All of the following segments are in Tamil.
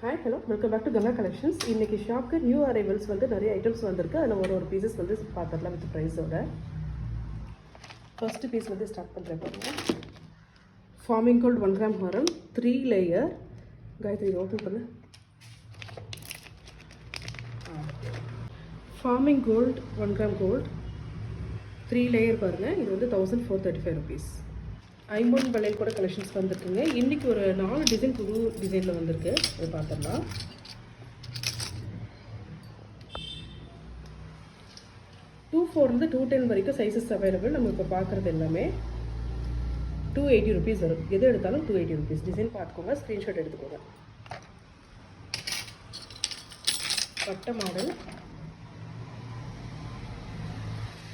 Hi hello welcome back to Ganga collections. இன்றைக்கி ஷாப்க்கு நியூ அரைவல்ஸ் வந்து நிறைய ஐட்டம்ஸ் வந்திருக்கு. அதில் ஒரு பீசஸ் வந்து பார்த்துடலாம் வித் ப்ரைஸோட. ஃபர்ஸ்ட் பீஸ் வந்து ஸ்டார்ட் பண்ணுறேன் பாருங்கள். ஃபார்மிங் கோல்ட் 1 கிராம் ஹாரம் 3 லேயர். காயத்ரி ஓப்பன் பண்ணு. Forming gold 1 gram gold 3 layer பாருங்கள். இது வந்து 1435 ருபீஸ். ஐம்பொன் வளையல் கூட கலெக்ஷன்ஸ் வந்துருக்குங்க. இன்றைக்கி ஒரு 4 டிசைன் புது டிசைனில் வந்திருக்கு. அது பார்த்துடலாம். $204 $210 வரைக்கும் சைஸஸ் அவைலபிள். நம்ம இப்போ பார்க்குறது எல்லாமே $280 வரும். எது எடுத்தாலும் $280. டிசைன் பார்த்துக்கோங்க, ஸ்க்ரீன்ஷாட் எடுத்துக்கோங்க. பட்டை மாடல்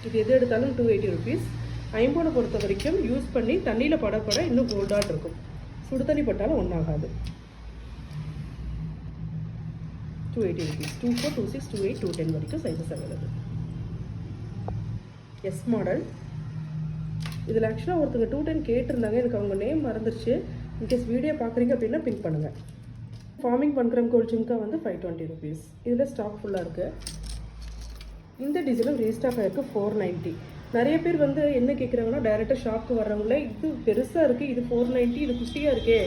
இது எது எடுத்தாலும் $280. ஐம்பொனை பொறுத்த வரைக்கும் யூஸ் பண்ணி தண்ணியில் படப்பட இன்னும் கோல்டாக இருக்கும். சுடு தண்ணி பட்டாலும் ஒன்றாகாது. $280. 24, 26, 28, 210 வரைக்கும் சைஸஸ் அவைலபிள். S model. இதில் ஆக்சுவலாக ஒருத்தங்க 210 கேட்டிருந்தாங்க. எனக்கு அவங்க நேம் மறந்துருச்சு. இன்கேஸ் வீடியோ பார்க்குறீங்க அப்படின்னா பிங்க் பண்ணுங்கள். ஃபார்மிங் 1 கிராம் கோல்ட் ஜிம்கா வந்து $520. இதில் ஸ்டாக் ஃபுல்லாக இருக்குது. இந்த டிசைனும் ரீஸ்டாக் ஆகிருக்கு. $490. நிறைய பேர் வந்து என்ன கேட்குறாங்கன்னா டைரெக்டாக ஷாப்புக்கு வர்றவங்களே இது பெருசாக இருக்குது, இது $490, இது குட்டியாக இருக்கே,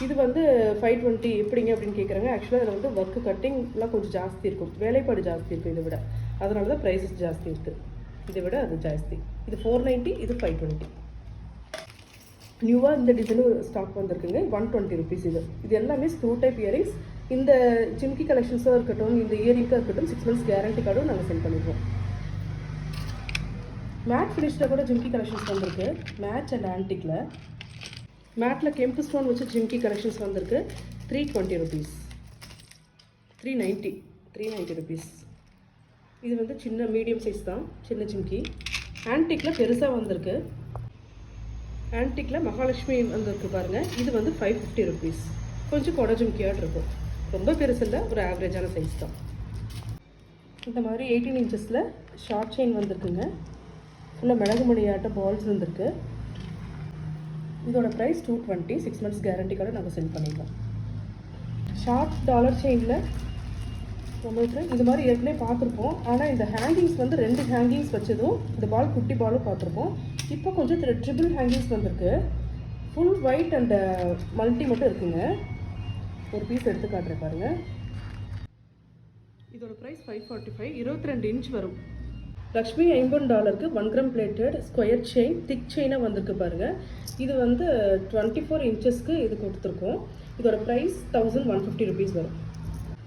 இது வந்து $520 எப்படிங்க அப்படின்னு கேட்குறாங்க. ஆக்சுவலாக அதில் வந்து ஒர்க்கு கட்டிங்லாம் கொஞ்சம் ஜாஸ்தி இருக்கும், வேலைப்பாடு ஜாஸ்தி இருக்கும் இதை விட. அதனால தான் ப்ரைஸஸ் ஜாஸ்தி இருக்குது. இதை விட அது ஜாஸ்தி. இது $490, இது $520. நியூவாக இந்த டிசைனும் ஸ்டாக் வந்திருக்குங்க. $120. இது எல்லாமே ஸ்க்ரூ டைப் இயரிங்ஸ். இந்த ஜிம்கி கலெக்ஷன்ஸாக இருக்கட்டும், இந்த இயரிங்காக இருக்கட்டும் 6 months கேரண்டி கார்டும் நாங்கள் சென்ட் பண்ணிடுவோம். மேட் ஃபினிஷில் கூட ஜிம்கி கலெக்ஷன்ஸ் வந்திருக்கு. மேட்ச் அண்ட் ஆன்டிக்கில் மேட்டில் கெம்பு ஸ்டோன் வச்சு ஜிம்கி கலெக்ஷன்ஸ் வந்திருக்கு. $320. $390. இது வந்து சின்ன மீடியம் சைஸ் தான், சின்ன ஜிம்கி. ஆன்டிக்கில் பெருசாக வந்திருக்கு. ஆன்டிக்கில் மகாலட்சுமி வந்திருக்கு பாருங்கள். இது வந்து $550. கொஞ்சம் கொடை ஜிம்கியாட் இருக்கும். ரொம்ப பெருசு இல்லை, ஒரு ஆவரேஜான சைஸ் தான். இந்த மாதிரி 18 inches ஷார்ட் செயின் வந்திருக்குங்க. ஃபுல்லாக மிளகு மணியாட்ட பால்ஸ் வந்துருக்கு. இதோட ப்ரைஸ் $220. 6 months கேரண்டி கார்டு நாங்கள் சென்ட் பண்ணிடலாம். ஷார்ட் டாலர் செயினில் நம்மளுக்கு இது மாதிரி ஏற்கனவே பார்த்துருப்போம். ஆனால் இந்த ஹேங்கிங்ஸ் வந்து 2 ஹேங்கிங்ஸ் வச்சதும் இந்த பால் குட்டி பாலும் பார்த்துருப்போம். இப்போ கொஞ்சம் ட்ரிபிள் ஹேங்கிங்ஸ் வந்திருக்கு. ஃபுல் ஒயிட் அண்ட் மல்டி மட்டும் இருக்குங்க. ஒரு பீஸ் எடுத்து காட்டுறேன் பாருங்கள். இதோட ப்ரைஸ் $545. 22 inch வரும். Lakshmi $50 1 gram plated square chain thick செயினாக வந்திருக்கு பாருங்கள். இது வந்து 24 inches இது கொடுத்துருக்கோம். இதோட ப்ரைஸ் $1150 வரும்.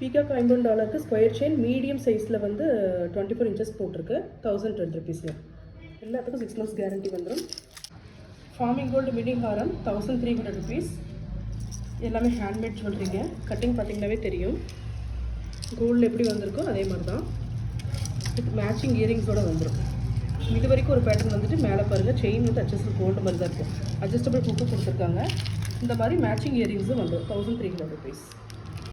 பீகாக் $50 ஸ்கொயர் செயின் மீடியம் சைஸில் வந்து 24 inches போட்டிருக்கு. $1020. எல்லாத்துக்கும் 6 months கேரண்டி வந்துடும். ஃபார்மிங் கோல்டு மினி ஹாரம் $1300. எல்லாமே ஹேண்ட்மேட் சொல்கிறீங்க. கட்டிங் பார்த்தீங்கன்னாவே தெரியும். கோல்டில் எப்படி வந்திருக்கோ அதே மாதிரி தான். வித் மேட்சிங் இயரிங்ஸோடு வந்துடும். இது வரைக்கும் ஒரு பேட்டர்ன் வந்துட்டு மேலே பாருங்கள், செயின் வந்து அட்ஜஸ்டபிள் கோல்டு மாதிரி தான் இருக்கும். அட்ஜஸ்டபிள் ஹூக்கும் கொடுத்துருக்காங்க. இந்த மாதிரி மேட்சிங் இயரிங்ஸும் வந்துடும். $1300.